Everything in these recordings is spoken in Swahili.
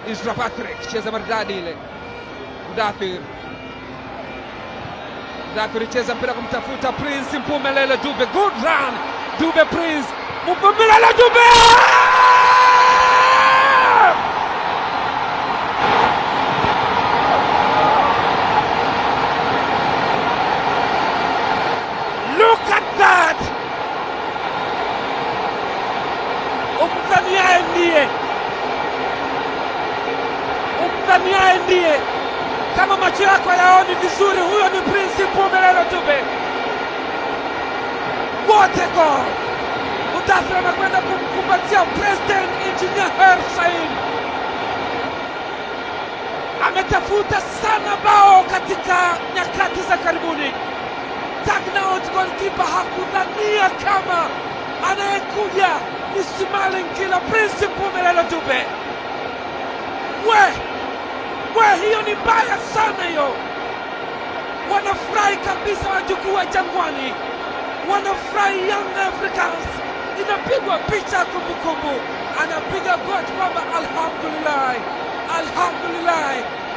Isra Patrick cheza maridadi ile. Mudathir cheza mpira kumtafuta Prince Mpumelelo Dube. Good run Dube Prince Mpumelelo Dube. Look at that. Umdhaniaye ndiye. Kama macho yako yaoni vizuri, huyo ni Prince Mpumelelo Dube. What a goal! Mudathir anakwenda kumkumbatia President Engineer Hersi. Ametafuta sana bao katika nyakati za karibuni. Tagnaut goalkeeper hakudhania kama anayekuja ni smiling killer Prince Mpumelelo Dube. Hiyo ni mbaya sana hiyo. Wanafurahi kabisa wajukuu wa Jangwani, wanafurahi Young Africans. Inapigwa picha kumbukumbu, anapiga goti kwamba alhamdulillah,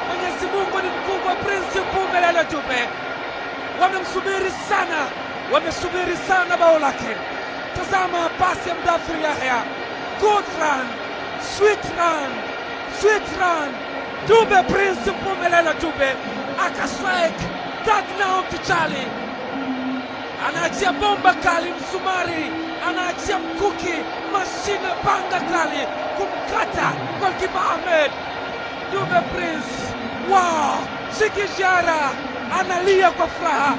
Mwenyezi Mungu ni mkubwa. Prince Mpumelelo Dube wamesubiri sana bao lake. Tazama pasi ya Mudathir Yahya, good run, sweet run. Dube Prince Mpumelelo Dube akastrike Tagnaut Charlie, anaachia bomba kali, msumari, anaachia mkuki, mashine panga kali kumkata goalkeeper Ahmed. Dube Prince, wow, Shikishara analia kwa furaha,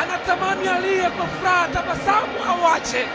anatamani alie kwa furaha, tabasamu awache.